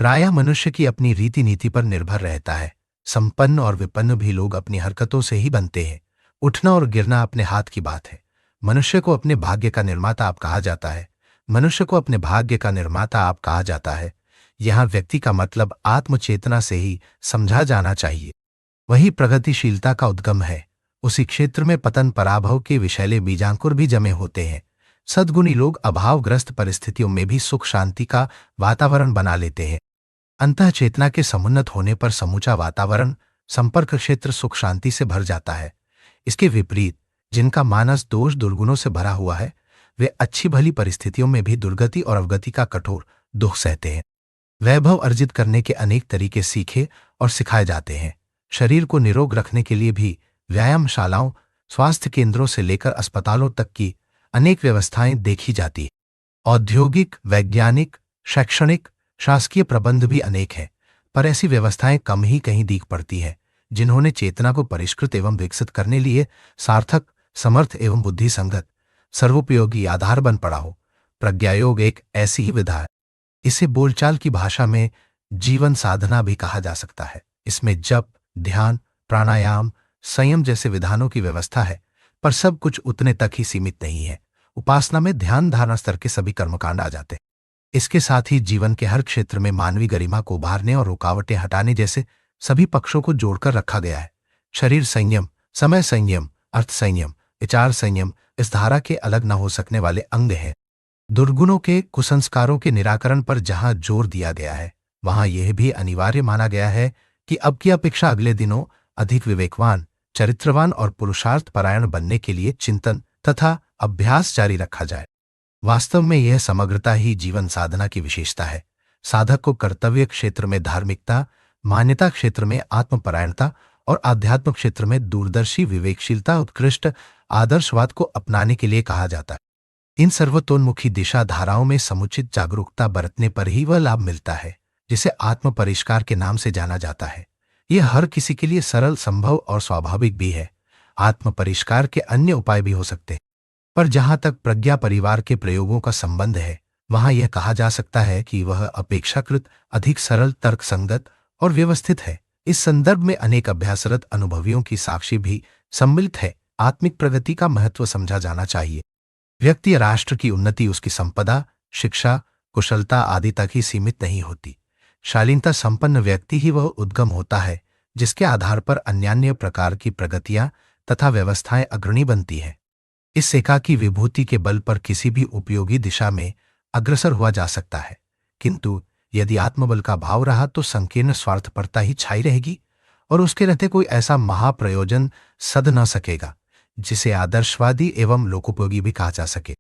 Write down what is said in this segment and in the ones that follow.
प्रायः मनुष्य की अपनी रीति नीति पर निर्भर रहता है। संपन्न और विपन्न भी लोग अपनी हरकतों से ही बनते हैं। उठना और गिरना अपने हाथ की बात है। मनुष्य को अपने भाग्य का निर्माता आप कहा जाता है। मनुष्य को अपने भाग्य का निर्माता आप कहा जाता है। यहाँ व्यक्ति का मतलब आत्मचेतना से ही समझा जाना चाहिए। वही प्रगतिशीलता का उद्गम है। उसी क्षेत्र में पतन पराभव के विषैले बीजांकुर भी जमे होते हैं। सद्गुणी लोग अभावग्रस्त परिस्थितियों में भी सुख शांति का वातावरण बना लेते हैं। अंतः चेतना के समुन्नत होने पर समूचा वातावरण, संपर्क क्षेत्र सुख शांति से भर जाता है। इसके विपरीत जिनका मानस दोष दुर्गुणों से भरा हुआ है, वे अच्छी भली परिस्थितियों में भी दुर्गति और अवगति का कठोर दुख सहते हैं। वैभव अर्जित करने के अनेक तरीके सीखे और सिखाए जाते हैं। शरीर को निरोग रखने के लिए भी व्यायामशालाओं, स्वास्थ्य केंद्रों से लेकर अस्पतालों तक की अनेक व्यवस्थाएं देखी जाती हैं। औद्योगिक, वैज्ञानिक, शैक्षणिक, शासकीय प्रबंध भी अनेक हैं, पर ऐसी व्यवस्थाएं कम ही कहीं दिख पड़ती हैं जिन्होंने चेतना को परिष्कृत एवं विकसित करने लिए सार्थक, समर्थ एवं बुद्धि संगत, सर्वोपयोगी आधार बन पड़ा हो। प्रज्ञायोग एक ऐसी ही विधा है। इसे बोलचाल की भाषा में जीवन साधना भी कहा जा सकता है। इसमें जप, ध्यान, प्राणायाम, संयम जैसे विधानों की व्यवस्था है, पर सब कुछ उतने तक ही सीमित नहीं है। उपासना में ध्यान धारणा स्तर के सभी कर्मकांड आ जाते हैं। इसके साथ ही जीवन के हर क्षेत्र में मानवीय गरिमा को उभारने और रुकावटें हटाने जैसे सभी पक्षों को जोड़कर रखा गया है। शरीर संयम, समय संयम, अर्थ संयम, विचार संयम इस धारा के अलग न हो सकने वाले अंग हैं। दुर्गुणों के, कुसंस्कारों के निराकरण पर जहां जोर दिया गया है, वहां यह भी अनिवार्य माना गया है कि अब की अपेक्षा अगले दिनों अधिक विवेकवान, चरित्रवान और पुरुषार्थ परायण बनने के लिए चिंतन तथा अभ्यास जारी रखा जाए। वास्तव में यह समग्रता ही जीवन साधना की विशेषता है। साधक को कर्तव्य क्षेत्र में धार्मिकता, मान्यता क्षेत्र में आत्मपरायणता और आध्यात्म क्षेत्र में दूरदर्शी विवेकशीलता, उत्कृष्ट आदर्शवाद को अपनाने के लिए कहा जाता है। इन सर्वतोन्मुखी दिशा धाराओं में समुचित जागरूकता बरतने पर ही वह लाभ मिलता है जिसे आत्म परिष्कार के नाम से जाना जाता है। यह हर किसी के लिए सरल, संभव और स्वाभाविक भी है। आत्म परिष्कार के अन्य उपाय भी हो सकते हैं, पर जहां तक प्रज्ञा परिवार के प्रयोगों का संबंध है, वहां यह कहा जा सकता है कि वह अपेक्षाकृत अधिक सरल, तर्कसंगत और व्यवस्थित है। इस संदर्भ में अनेक अभ्यासरत अनुभवियों की साक्षी भी सम्मिलित है। आत्मिक प्रगति का महत्व समझा जाना चाहिए। व्यक्ति या राष्ट्र की उन्नति उसकी संपदा, शिक्षा, कुशलता आदि तक ही सीमित नहीं होती। शालीनता संपन्न व्यक्ति ही वह उद्गम होता है जिसके आधार पर अन्यान्य प्रकार की प्रगतियां तथा व्यवस्थाएं अग्रणी बनती हैं। इस एकाकी विभूति के बल पर किसी भी उपयोगी दिशा में अग्रसर हुआ जा सकता है, किंतु यदि आत्मबल का भाव रहा तो संकीर्ण स्वार्थपरता ही छाई रहेगी और उसके रहते कोई ऐसा महाप्रयोजन सध न सकेगा जिसे आदर्शवादी एवं लोकोपयोगी भी कहा जा सके।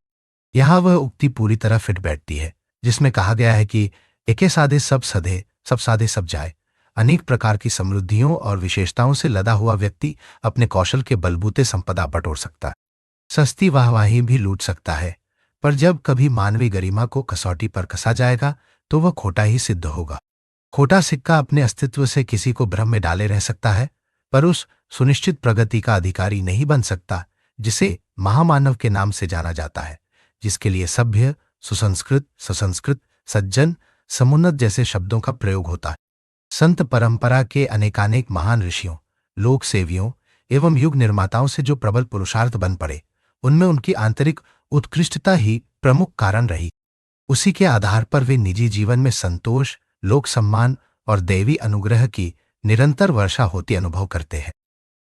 यहां वह उक्ति पूरी तरह फिट बैठती है जिसमें कहा गया है कि एके साधे सब सधे, सब साधे सब जाए। अनेक प्रकार की समृद्धियों और विशेषताओं से लदा हुआ व्यक्ति अपने कौशल के बलबूते संपदा बटोर सकता है, सस्ती वाहवाही भी लूट सकता है, पर जब कभी मानवीय गरिमा को कसौटी पर कसा जाएगा तो वह खोटा ही सिद्ध होगा। खोटा सिक्का अपने अस्तित्व से किसी को भ्रम में डाले रह सकता है, पर उस सुनिश्चित प्रगति का अधिकारी नहीं बन सकता जिसे महामानव के नाम से जाना जाता है, जिसके लिए सभ्य, सुसंस्कृत, ससंस्कृत, सज्जन, समुन्नत जैसे शब्दों का प्रयोग होता है। संत परंपरा के अनेकानेक महान ऋषियों, लोक सेवियों एवं युग निर्माताओं से जो प्रबल पुरुषार्थ बन पड़े, उनमें उनकी आंतरिक उत्कृष्टता ही प्रमुख कारण रही। उसी के आधार पर वे निजी जीवन में संतोष, लोक सम्मान और दैवी अनुग्रह की निरंतर वर्षा होती अनुभव करते हैं।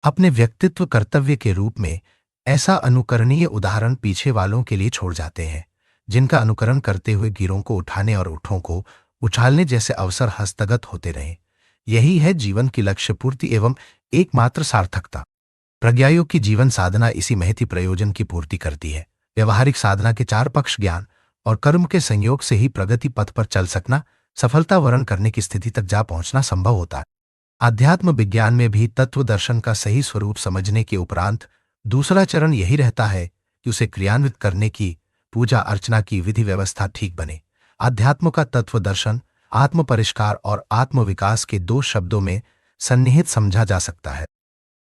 अपने व्यक्तित्व कर्तव्य के रूप में ऐसा अनुकरणीय उदाहरण पीछे वालों के लिए छोड़ जाते हैं, जिनका अनुकरण करते हुए गिरों को उठाने और ऊँटों को उछालने जैसे अवसर हस्तगत होते रहे। यही है जीवन की लक्ष्य पूर्ति एवं एकमात्र सार्थकता। प्रज्ञायोग की जीवन साधना इसी महती प्रयोजन की पूर्ति करती है। व्यवहारिक साधना के चार पक्ष ज्ञान और कर्म के संयोग से ही प्रगति पथ पर चल सकना, सफलता वर्ण करने की स्थिति तक जा पहुंचना संभव होता है। आध्यात्म विज्ञान में भी तत्व दर्शन का सही स्वरूप समझने के उपरांत दूसरा चरण यही रहता है कि उसे क्रियान्वित करने की, पूजा अर्चना की विधि व्यवस्था ठीक बने। आध्यात्म का तत्व दर्शन आत्म परिष्कार और आत्म विकास के दो शब्दों में सन्निहित समझा जा सकता है।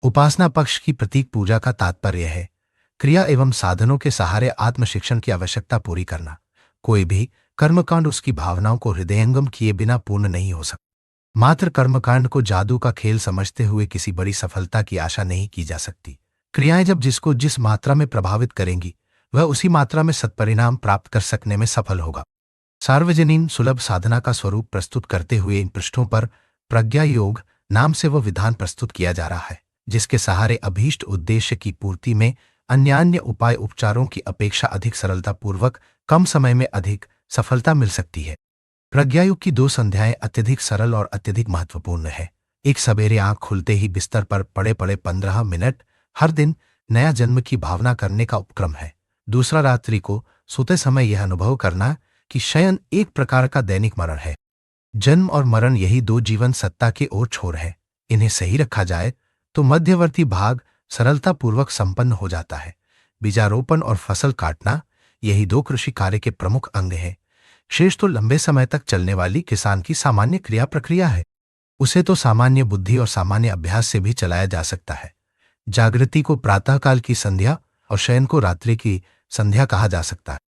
उपासना पक्ष की प्रतीक पूजा का तात्पर्य है क्रिया एवं साधनों के सहारे आत्म शिक्षण की आवश्यकता पूरी करना। कोई भी कर्मकांड उसकी भावनाओं को हृदयंगम किए बिना पूर्ण नहीं हो सकता। मात्र कर्मकांड को जादू का खेल समझते हुए किसी बड़ी सफलता की आशा नहीं की जा सकती। क्रियाएं जब जिसको जिस मात्रा में प्रभावित करेंगी, वह उसी मात्रा में सत्परिणाम प्राप्त कर सकने में सफल होगा। सार्वजनीन सुलभ साधना का स्वरूप प्रस्तुत करते हुए इन पृष्ठों पर प्रज्ञा योग नाम से वह विधान प्रस्तुत किया जा रहा है, जिसके सहारे अभीष्ट उद्देश्य की पूर्ति में अन्य उपाय उपचारों की अपेक्षा अधिक सरलतापूर्वक कम समय में अधिक सफलता मिल सकती है। प्रज्ञायुग की दो संध्याएं अत्यधिक सरल और अत्यधिक महत्वपूर्ण है। एक सवेरे आंख खुलते ही बिस्तर पर पड़े पड़े 15 मिनट हर दिन नया जन्म की भावना करने का उपक्रम है। दूसरा रात्रि को सोते समय यह अनुभव करना कि शयन एक प्रकार का दैनिक मरण है। जन्म और मरण यही दो जीवन सत्ता के ओर छोर है। इन्हें सही रखा जाए तो मध्यवर्ती भाग सरलतापूर्वक संपन्न हो जाता है। बीजारोपण और फसल काटना यही दो कृषि कार्य के प्रमुख अंग हैं। शेष तो लंबे समय तक चलने वाली किसान की सामान्य क्रिया प्रक्रिया है। उसे तो सामान्य बुद्धि और सामान्य अभ्यास से भी चलाया जा सकता है। जागृति को प्रातःकाल की संध्या और शयन को रात्रि की संध्या कहा जा सकता है।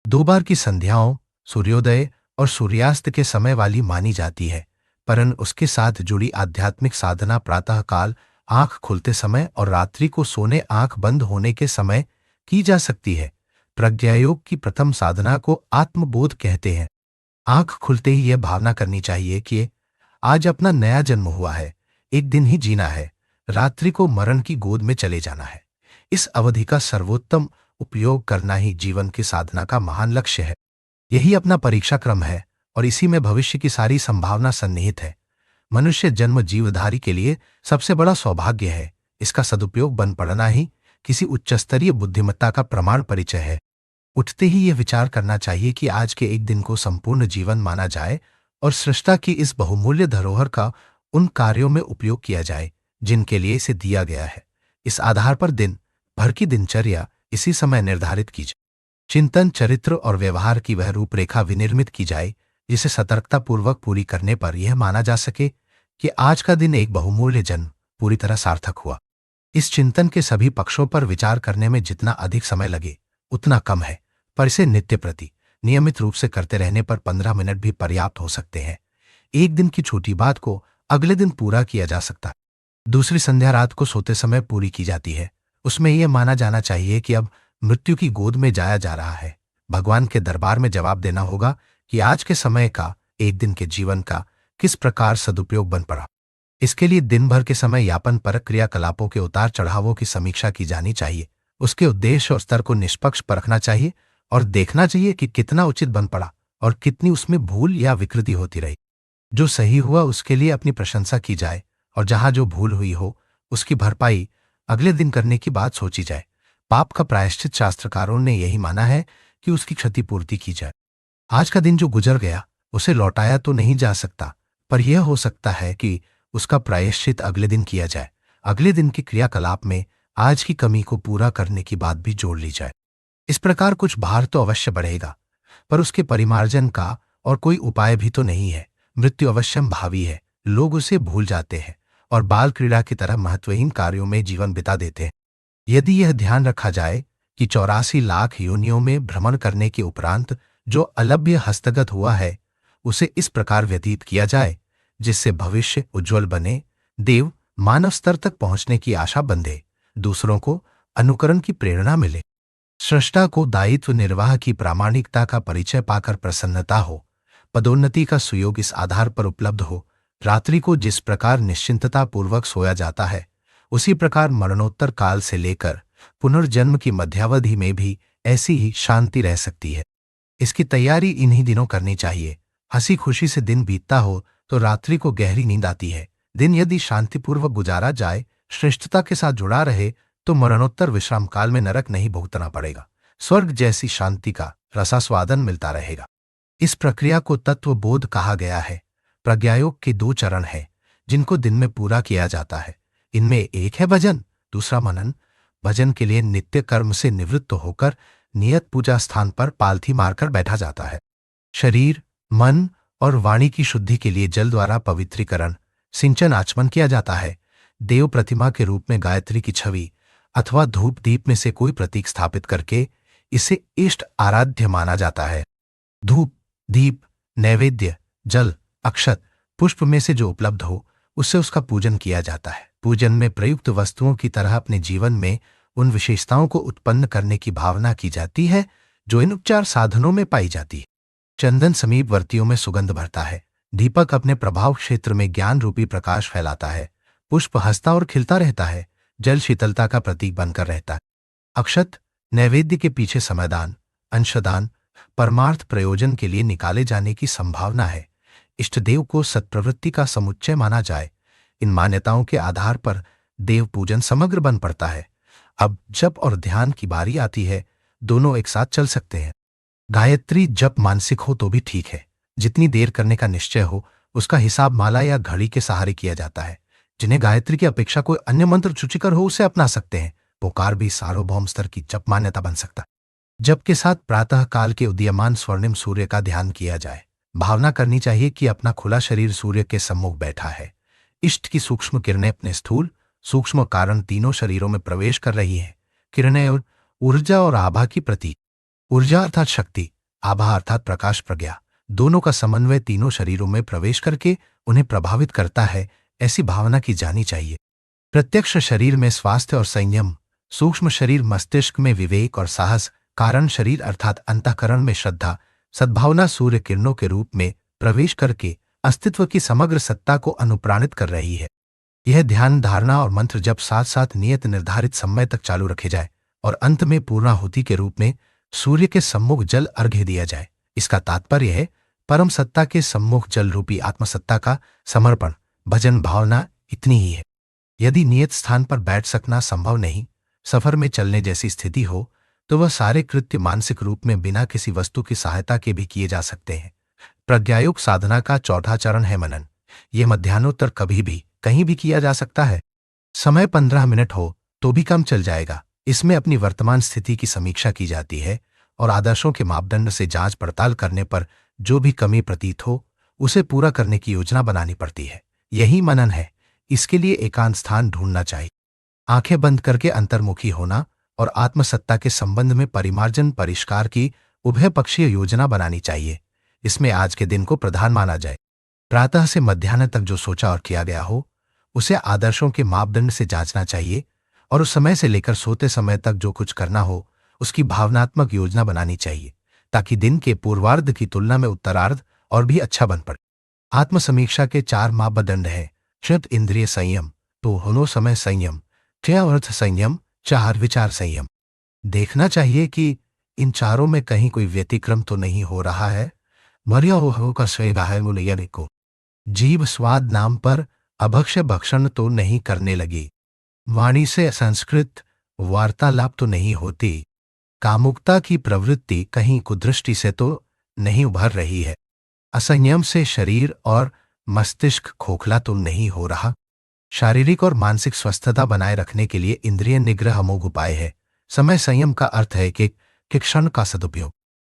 दो बार की संध्याओं सूर्योदय और सूर्यास्त के समय वाली मानी जाती है, परंतु उसके साथ जुड़ी आध्यात्मिक साधना प्रातःकाल आंख खुलते समय और रात्रि को सोने आंख बंद होने के समय की जा सकती है। प्रज्ञायोग की प्रथम साधना को आत्मबोध कहते हैं। आंख खुलते ही यह भावना करनी चाहिए कि आज अपना नया जन्म हुआ है, एक दिन ही जीना है, रात्रि को मरण की गोद में चले जाना है। इस अवधि का सर्वोत्तम उपयोग करना ही जीवन की साधना का महान लक्ष्य है। यही अपना परीक्षा क्रम है और इसी में भविष्य की सारी संभावना सन्निहित है। मनुष्य जन्म जीवधारी के लिए सबसे बड़ा सौभाग्य है। इसका सदुपयोग बन पड़ना ही किसी उच्चस्तरीय बुद्धिमत्ता का प्रमाण परिचय है। उठते ही यह विचार करना चाहिए कि आज के एक दिन को संपूर्ण जीवन माना जाए और सृष्टा की इस बहुमूल्य धरोहर का उन कार्यों में उपयोग किया जाए जिनके लिए इसे दिया गया है। इस आधार पर दिन भर की दिनचर्या इसी समय निर्धारित की जाए। चिंतन, चरित्र और व्यवहार की वह रूपरेखा विनिर्मित की जाए जिसे सतर्कतापूर्वक पूरी करने पर यह माना जा सके कि आज का दिन एक बहुमूल्य जन्म पूरी तरह सार्थक हुआ। इस चिंतन के सभी पक्षों पर विचार करने में जितना अधिक समय लगे उतना कम है, पर इसे नित्य प्रति नियमित रूप से करते रहने पर 15 मिनट भी पर्याप्त हो सकते हैं। एक दिन की छोटी बात को अगले दिन पूरा किया जा सकता है। दूसरी संध्या रात को सोते समय पूरी की जाती है। उसमें यह माना जाना चाहिए कि अब मृत्यु की गोद में जाया जा रहा है। भगवान के दरबार में जवाब देना होगा कि आज के समय का, एक दिन के जीवन का किस प्रकार सदुपयोग बन पड़ा। इसके लिए दिन भर के समय यापन पर क्रियाकलापों के उतार चढ़ावों की समीक्षा की जानी चाहिए। उसके उद्देश्य और स्तर को निष्पक्ष परखना चाहिए और देखना चाहिए कि कितना उचित बन पड़ा और कितनी उसमें भूल या विकृति होती रही। जो सही हुआ उसके लिए अपनी प्रशंसा की जाए और जहां जो भूल हुई हो उसकी भरपाई अगले दिन करने की बात सोची जाए। पाप का प्रायश्चित शास्त्रकारों ने यही माना है कि उसकी क्षतिपूर्ति की जाए। आज का दिन जो गुजर गया उसे लौटाया तो नहीं जा सकता, पर यह हो सकता है कि उसका प्रायश्चित अगले दिन किया जाए। अगले दिन के क्रियाकलाप में आज की कमी को पूरा करने की बात भी जोड़ ली जाए। इस प्रकार कुछ भार तो अवश्य बढ़ेगा, पर उसके परिमार्जन का और कोई उपाय भी तो नहीं है। मृत्यु अवश्यम भावी है। लोग उसे भूल जाते हैं और बाल क्रीड़ा की तरह महत्वहीन कार्यों में जीवन बिता देते हैं। यदि यह ध्यान रखा जाए कि 84 लाख योनियों में भ्रमण करने के उपरांत जो अलभ्य हस्तगत हुआ है उसे इस प्रकार व्यतीत किया जाए जिससे भविष्य उज्ज्वल बने, देव मानव स्तर तक पहुंचने की आशा बंधे, दूसरों को अनुकरण की प्रेरणा मिले, सृष्टा को दायित्व निर्वाह की प्रामाणिकता का परिचय पाकर प्रसन्नता हो, पदोन्नति का सुयोग इस आधार पर उपलब्ध हो। रात्रि को जिस प्रकार निश्चिंतता पूर्वक सोया जाता है उसी प्रकार मरणोत्तर काल से लेकर पुनर्जन्म की मध्यावधि में भी ऐसी ही शांति रह सकती है। इसकी तैयारी इन्हीं दिनों करनी चाहिए। हंसी खुशी से दिन बीतता हो तो रात्रि को गहरी नींद आती है। दिन यदि शांतिपूर्वक गुजारा जाए, श्रेष्ठता के साथ जुड़ा रहे तो मरणोत्तर विश्राम काल में नरक नहीं भुगतना पड़ेगा। स्वर्ग जैसी शांति का रसास्वादन मिलता रहेगा। इस प्रक्रिया को तत्वबोध कहा गया है। प्रज्ञायोग के 2 चरण हैं जिनको दिन में पूरा किया जाता है। इनमें एक है भजन, दूसरा मनन। भजन के लिए नित्य कर्म से निवृत्त होकर नियत पूजा स्थान पर पालथी मारकर बैठा जाता है। शरीर, मन और वाणी की शुद्धि के लिए जल द्वारा पवित्रीकरण, सिंचन आचमन किया जाता है। देव प्रतिमा के रूप में गायत्री की छवि अथवा धूप दीप में से कोई प्रतीक स्थापित करके इसे इष्ट आराध्य माना जाता है। धूप दीप, नैवेद्य, जल, अक्षत, पुष्प में से जो उपलब्ध हो उससे उसका पूजन किया जाता है। पूजन में प्रयुक्त वस्तुओं की तरह अपने जीवन में उन विशेषताओं को उत्पन्न करने की भावना की जाती है जो इन उपचार साधनों में पाई जाती है। चंदन समीपवर्तियों में सुगंध भरता है। दीपक अपने प्रभाव क्षेत्र में ज्ञान रूपी प्रकाश फैलाता है। पुष्प हंसता और खिलता रहता है। जल शीतलता का प्रतीक बनकर रहता है। अक्षत, नैवेद्य के पीछे समयदान, अंशदान, परमार्थ प्रयोजन के लिए निकाले जाने की संभावना है। इष्टदेव को सत्प्रवृत्ति का समुच्चय माना जाए। इन मान्यताओं के आधार पर देव पूजन समग्र बन पड़ता है। अब जप और ध्यान की बारी आती है। दोनों एक साथ चल सकते हैं। गायत्री जप मानसिक हो तो भी ठीक है। जितनी देर करने का निश्चय हो उसका हिसाब माला या घड़ी के सहारे किया जाता है। जिन्हें गायत्री की अपेक्षा कोई अन्य मंत्र रुचिकर हो उसे अपना सकते हैं। पुकार भी सार्वभौम स्तर की जप मान्यता बन सकता है। जप के साथ प्रातः काल के उदीयमान स्वर्णिम सूर्य का ध्यान किया जाए। भावना करनी चाहिए कि अपना खुला शरीर सूर्य के सम्मुख बैठा है। इष्ट की सूक्ष्म किरणें अपने स्थूल, सूक्ष्म कारण तीनों शरीरों में प्रवेश कर रही हैं। किरणें ऊर्जा और आभा की प्रतीक। ऊर्जा अर्थात शक्ति, आभा अर्थात प्रकाश प्रज्ञा, दोनों का समन्वय तीनों शरीरों में प्रवेश करके उन्हें प्रभावित करता है। ऐसी भावना की जानी चाहिए। प्रत्यक्ष शरीर में स्वास्थ्य और संयम, सूक्ष्म शरीर मस्तिष्क में विवेक और साहस, कारण शरीर अर्थात अंतःकरण में श्रद्धा, सद्भावना सूर्य किरणों के रूप में प्रवेश करके अस्तित्व की समग्र सत्ता को अनुप्राणित कर रही है। यह ध्यान, धारणा और मंत्र जब साथ साथ नियत निर्धारित समय तक चालू रखे जाए और अंत में पूर्णाहुति के रूप में सूर्य के सम्मुख जल अर्घ्य दिया जाए। इसका तात्पर्य है परम सत्ता के सम्मुख जल रूपी आत्मसत्ता का समर्पण। भजन भावना इतनी ही है। यदि नियत स्थान पर बैठ सकना संभव नहीं, सफर में चलने जैसी स्थिति हो, तो वह सारे कृत्य मानसिक रूप में बिना किसी वस्तु की सहायता के भी किए जा सकते हैं। प्रज्ञायोग साधना का चौथा चरण है मनन। यह मध्याह्नोत्तर कभी भी कहीं भी किया जा सकता है। समय 15 मिनट हो तो भी कम चल जाएगा। इसमें अपनी वर्तमान स्थिति की समीक्षा की जाती है और आदर्शों के मापदंड से जांच पड़ताल करने पर जो भी कमी प्रतीत हो उसे पूरा करने की योजना बनानी पड़ती है। यही मनन है। इसके लिए एकांत स्थान ढूंढना चाहिए। आंखें बंद करके अंतर्मुखी होना और आत्मसत्ता के संबंध में परिमार्जन परिष्कार की उभय पक्षीय योजना बनानी चाहिए। इसमें आज के दिन को प्रधान माना जाए। प्रातः से मध्याह्न तक जो सोचा और किया गया हो उसे आदर्शों के मापदंड से जांचना चाहिए और उस समय से लेकर सोते समय तक जो कुछ करना हो उसकी भावनात्मक योजना बनानी चाहिए, ताकि दिन के पूर्वार्ध की तुलना में उत्तरार्ध और भी अच्छा बन पड़े। आत्मसमीक्षा के 4 मापदंड हैं। क्षित इंद्रिय संयम, तो होनो समय संयम, क्षय अर्थ संयम, 4 विचार संयम। देखना चाहिए कि इन चारों में कहीं कोई व्यतिक्रम तो नहीं हो रहा है। मर्या हो का स्वयं को जीव स्वाद नाम पर अभक्ष्य भक्षण तो नहीं करने लगी। वाणी से संस्कृत वार्तालाप तो नहीं होती। कामुकता की प्रवृत्ति कहीं कुदृष्टि से तो नहीं उभर रही है। असंयम से शरीर और मस्तिष्क खोखला तो नहीं हो रहा। शारीरिक और मानसिक स्वस्थता बनाए रखने के लिए इंद्रिय निग्रह अमोघ उपाय है। समय संयम का अर्थ है कि क्षण का सदुपयोग।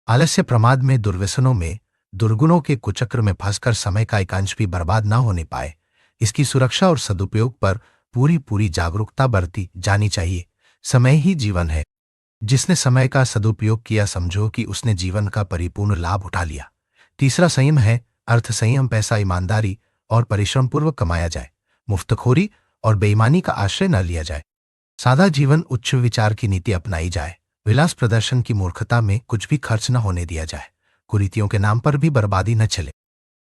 आलस्य प्रमाद में, दुर्व्यसनों में, दुर्गुणों के कुचक्र में फंसकर समय का एक अंश भी बर्बाद न होने पाए, इसकी सुरक्षा और सदुपयोग पर पूरी जागरूकता बरती जानी चाहिए। समय ही जीवन है। जिसने समय का सदुपयोग किया समझो कि उसने जीवन का परिपूर्ण लाभ उठा लिया। तीसरा संयम है अर्थ संयम। पैसा ईमानदारी और परिश्रम पूर्वक कमाया जाए। मुफ्तखोरी और बेईमानी का आश्रय न लिया जाए। सादा जीवन, उच्च विचार की नीति अपनाई जाए। विलास प्रदर्शन की मूर्खता में कुछ भी खर्च न होने दिया जाए। कुरीतियों के नाम पर भी बर्बादी न चले।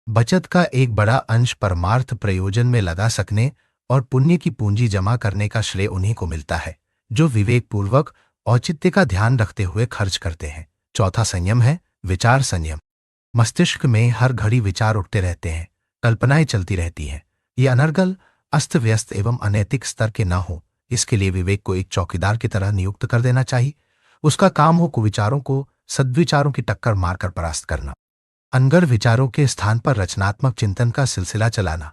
बचत का एक बड़ा अंश परमार्थ प्रयोजन में लगा सकने और पुण्य की पूंजी जमा करने का श्रेय उन्हीं को मिलता है जो विवेकपूर्वक औचित्य का ध्यान रखते हुए खर्च करते हैं। चौथा संयम है विचार संयम। मस्तिष्क में हर घड़ी विचार उठते रहते हैं, कल्पनाएं चलती रहती हैं। ये अनर्गल, अस्त व्यस्त एवं अनैतिक स्तर के न हो, इसके लिए विवेक को एक चौकीदार की तरह नियुक्त कर देना चाहिए। उसका काम हो कुविचारों को सद्विचारों की टक्कर मारकर परास्त करना। अनगर विचारों के स्थान पर रचनात्मक चिंतन का सिलसिला चलाना।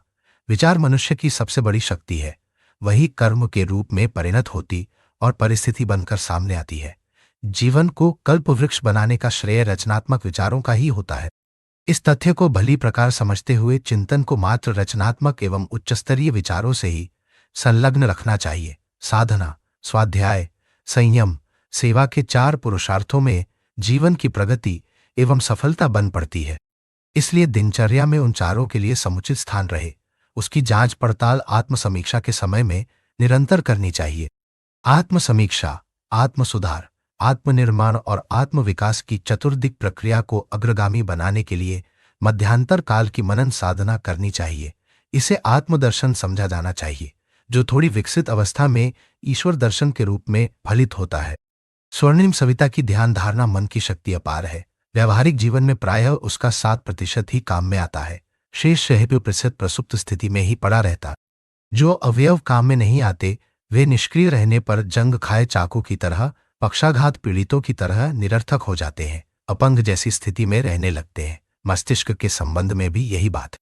विचार मनुष्य की सबसे बड़ी शक्ति है। वही कर्म के रूप में परिणत होती और परिस्थिति बनकर सामने आती है। जीवन को कल्प वृक्ष बनाने का श्रेय रचनात्मक विचारों का ही होता है। इस तथ्य को भली प्रकार समझते हुए चिंतन को मात्र रचनात्मक एवं उच्चस्तरीय विचारों से ही संलग्न रखना चाहिए। साधना, स्वाध्याय, संयम, सेवा के 4 पुरुषार्थों में जीवन की प्रगति एवं सफलता बन पड़ती है। इसलिए दिनचर्या में उन चारों के लिए समुचित स्थान रहे, उसकी जांच पड़ताल आत्म समीक्षा के समय में निरंतर करनी चाहिए। आत्म समीक्षा, आत्म सुधार, आत्मनिर्माण और आत्म विकास की चतुर्दिक प्रक्रिया को अग्रगामी बनाने के लिए मध्यांतर काल की मनन साधना करनी चाहिए। इसे आत्मदर्शन समझा जाना चाहिए, जो थोड़ी विकसित अवस्था में ईश्वर दर्शन के रूप में फलित होता है। स्वर्णिम सविता की ध्यान धारणा मन की शक्ति अपार है। व्यावहारिक जीवन में प्रायः उसका 7% ही काम में आता है। शेष 6% प्रसुप्त स्थिति में ही पड़ा रहता। जो अवयव काम में नहीं आते, वे निष्क्रिय रहने पर जंग खाए चाकू की तरह, पक्षाघात पीड़ितों की तरह निरर्थक हो जाते हैं, अपंग जैसी स्थिति में रहने लगते हैं। मस्तिष्क के संबंध में भी यही बात है।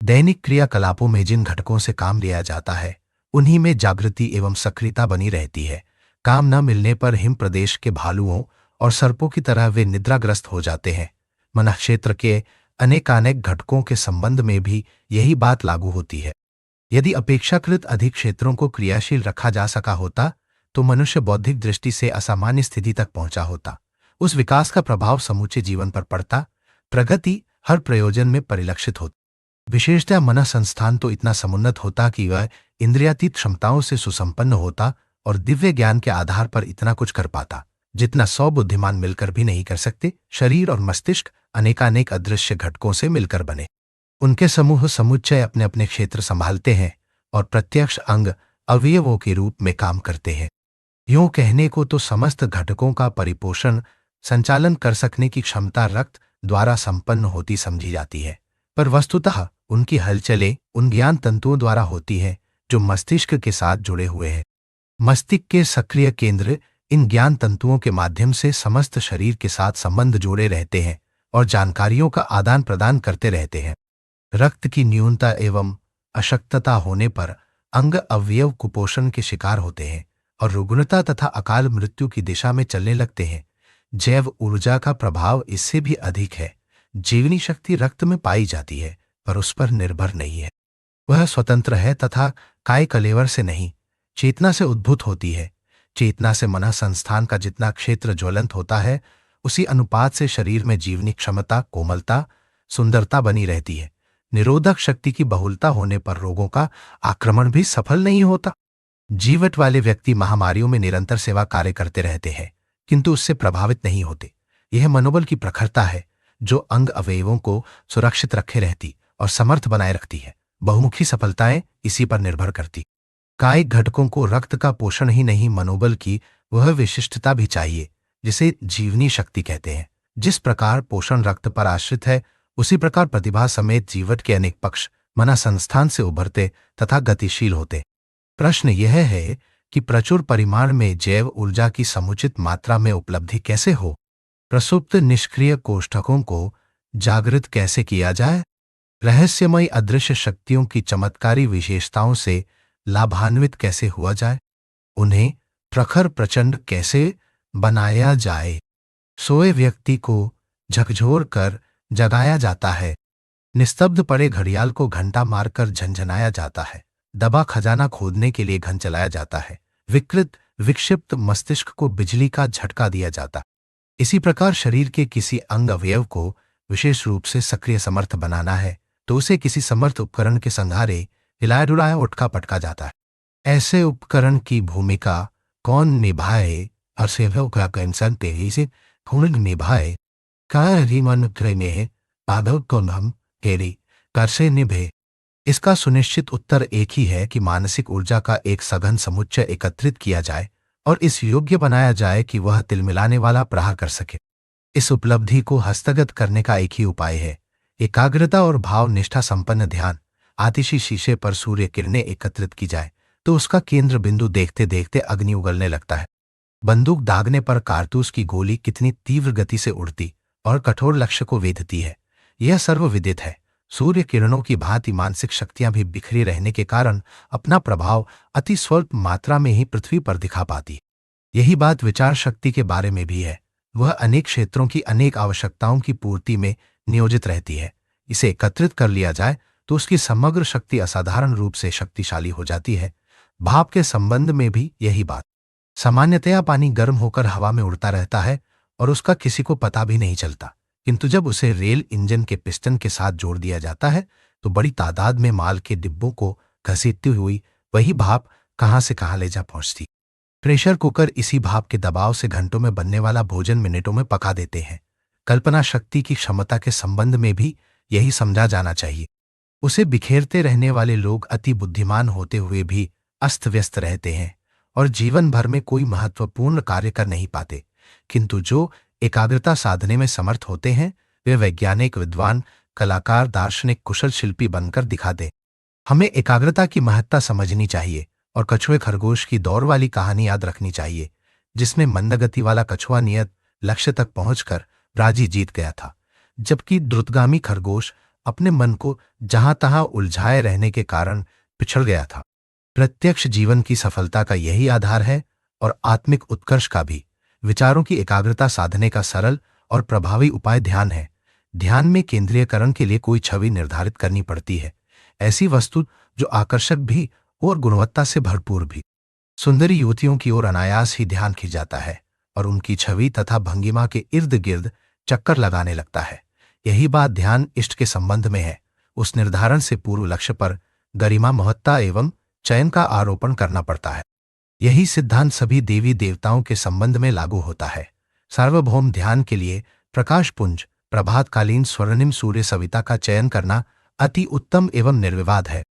दैनिक क्रियाकलापों में जिन घटकों से काम लिया जाता है, उन्हीं में जागृति एवं सक्रियता बनी रहती है। काम न मिलने पर हिम प्रदेश के भालुओं और सर्पों की तरह वे निद्राग्रस्त हो जाते हैं। मन क्षेत्र के अनेकानेक घटकों के संबंध में भी यही बात लागू होती है। यदि अपेक्षाकृत अधिक क्षेत्रों को क्रियाशील रखा जा सका होता, तो मनुष्य बौद्धिक दृष्टि से असामान्य स्थिति तक पहुंचा होता। उस विकास का प्रभाव समूचे जीवन पर पड़ता, प्रगति हर प्रयोजन में परिलक्षित होती। विशेषतः मन संस्थान तो इतना समुन्नत होता कि वह इंद्रियातीत क्षमताओं से सुसंपन्न होता और दिव्य ज्ञान के आधार पर इतना कुछ कर पाता, जितना 100 बुद्धिमान मिलकर भी नहीं कर सकते। शरीर और मस्तिष्क अनेकानेक अदृश्य घटकों से मिलकर बने। उनके समूह समुच्चय अपने अपने क्षेत्र संभालते हैं और प्रत्यक्ष अंग अवयवों के रूप में काम करते हैं। यूं कहने को तो समस्त घटकों का परिपोषण संचालन कर सकने की क्षमता रक्त द्वारा संपन्न होती समझी जाती है, पर वस्तुतः उनकी हलचलें उन ज्ञान तंतुओं द्वारा होती हैं जो मस्तिष्क के साथ जुड़े हुए हैं। मस्तिष्क के सक्रिय केंद्र इन ज्ञान तंतुओं के माध्यम से समस्त शरीर के साथ संबंध जोड़े रहते हैं और जानकारियों का आदान प्रदान करते रहते हैं। रक्त की न्यूनता एवं अशक्तता होने पर अंग अवयव कुपोषण के शिकार होते हैं और रुग्णता तथा अकाल मृत्यु की दिशा में चलने लगते हैं। जैव ऊर्जा का प्रभाव इससे भी अधिक है। जीवनी शक्ति रक्त में पाई जाती है, पर उस पर निर्भर नहीं है। वह स्वतंत्र है तथा काय कलेवर से नहीं, चेतना से उद्भूत होती है। चेतना से मन संस्थान का जितना क्षेत्र ज्वलंत होता है, उसी अनुपात से शरीर में जीवनी क्षमता, कोमलता, सुंदरता बनी रहती है। निरोधक शक्ति की बहुलता होने पर रोगों का आक्रमण भी सफल नहीं होता। जीवट वाले व्यक्ति महामारियों में निरंतर सेवा कार्य करते रहते हैं, किंतु उससे प्रभावित नहीं होते। यह मनोबल की प्रखरता है जो अंग अवयवों को सुरक्षित रखे रहती और समर्थ बनाए रखती है। बहुमुखी सफलताएं इसी पर निर्भर करती। कायिक घटकों को रक्त का पोषण ही नहीं, मनोबल की वह विशिष्टता भी चाहिए जिसे जीवनी शक्ति कहते हैं। जिस प्रकार पोषण रक्त पर आश्रित है, उसी प्रकार प्रतिभा समेत जीवट के अनेक पक्ष मना संस्थान से उभरते तथा गतिशील होते। प्रश्न यह है कि प्रचुर परिमाण में जैव ऊर्जा की समुचित मात्रा में उपलब्धि कैसे हो? प्रसुप्त निष्क्रिय कोष्ठकों को जागृत कैसे किया जाए? रहस्यमयी अदृश्य शक्तियों की चमत्कारी विशेषताओं से लाभान्वित कैसे हुआ जाए? उन्हें प्रखर प्रचंड कैसे बनाया जाए? सोए व्यक्ति को झकझोर कर जगाया जाता है। निस्तब्ध पड़े घड़ियाल को घंटा मारकर झंझनाया जाता है। दबा खजाना खोदने के लिए घन चलाया जाता है। विकृत विक्षिप्त मस्तिष्क को बिजली का झटका दिया जाता। इसी प्रकार शरीर के किसी अंग अवयव को विशेष रूप से सक्रिय समर्थ बनाना है तो उसे किसी समर्थ उपकरण के संघारे हिलाया डुलाया उठका पटका जाता है। ऐसे उपकरण की भूमिका कौन निभाए और सेवक का कैंसर तेजी से कौन निभाए? मन में आदव को हम केरी कर से निभे। इसका सुनिश्चित उत्तर एक ही है कि मानसिक ऊर्जा का एक सघन समुच्चय एकत्रित किया जाए और इस योग्य बनाया जाए कि वह तिलमिलाने वाला प्रहार कर सके। इस उपलब्धि को हस्तगत करने का एक ही उपाय है, एकाग्रता और भाव निष्ठा संपन्न ध्यान। आतिशी शीशे पर सूर्य किरणें एकत्रित की जाए तो उसका केंद्र बिंदु देखते देखते अग्नि उगलने लगता है। बंदूक दागने पर कारतूस की गोली कितनी तीव्र गति से उड़ती और कठोर लक्ष्य को वेधती है, यह सर्वविदित है। सूर्य किरणों की भांति मानसिक शक्तियां भी बिखरी रहने के कारण अपना प्रभाव अति स्वल्प मात्रा में ही पृथ्वी पर दिखा पाती। यही बात विचार शक्ति के बारे में भी है। वह अनेक क्षेत्रों की अनेक आवश्यकताओं की पूर्ति में नियोजित रहती है। इसे एकत्रित कर लिया जाए तो उसकी समग्र शक्ति असाधारण रूप से शक्तिशाली हो जाती है। भाप के संबंध में भी यही बात। सामान्यतया पानी गर्म होकर हवा में उड़ता रहता है और उसका किसी को पता भी नहीं चलता। किंतु जब उसे रेल इंजन के पिस्टन के साथ जोड़ दिया जाता है तो बड़ी तादाद में माल के डिब्बों को घसीटती हुई वही भाप कहां से कहां ले जा पहुंचती। प्रेशर कुकर इसी भाप के दबाव से घंटों में बनने वाला भोजन मिनटों में पका देते हैं। कल्पना शक्ति की क्षमता के संबंध में भी यही समझा जाना चाहिए। उसे बिखेरते रहने वाले लोग अति बुद्धिमान होते हुए भी अस्त व्यस्त रहते हैं और जीवन भर में कोई महत्वपूर्ण कार्य कर नहीं पाते, किंतु जो एकाग्रता साधने में समर्थ होते हैं वे वैज्ञानिक, विद्वान, कलाकार, दार्शनिक, कुशल शिल्पी बनकर दिखा दे। हमें एकाग्रता की महत्ता समझनी चाहिए और कछुए खरगोश की दौड़ वाली कहानी याद रखनी चाहिए, जिसमें मंदगति वाला कछुआ नियत लक्ष्य तक पहुंचकर बाजी जीत गया था, जबकि द्रुतगामी खरगोश अपने मन को जहां तहां उलझाए रहने के कारण पिछड़ गया था। प्रत्यक्ष जीवन की सफलता का यही आधार है और आत्मिक उत्कर्ष का भी। विचारों की एकाग्रता साधने का सरल और प्रभावी उपाय ध्यान है। ध्यान में केंद्रीयकरण के लिए कोई छवि निर्धारित करनी पड़ती है, ऐसी वस्तु जो आकर्षक भी और गुणवत्ता से भरपूर भी। सुंदरी युवतियों की ओर अनायास ही ध्यान खिंच जाता है और उनकी छवि तथा भंगिमा के इर्द गिर्द चक्कर लगाने लगता है। यही बात ध्यान इष्ट के संबंध में है। उस निर्धारण से पूर्व लक्ष्य पर गरिमा, महत्ता एवं चयन का आरोपण करना पड़ता है। यही सिद्धांत सभी देवी देवताओं के संबंध में लागू होता है। सार्वभौम ध्यान के लिए प्रकाशपुंज, प्रभातकालीन स्वर्णिम सूर्य सविता का चयन करना अति उत्तम एवं निर्विवाद है।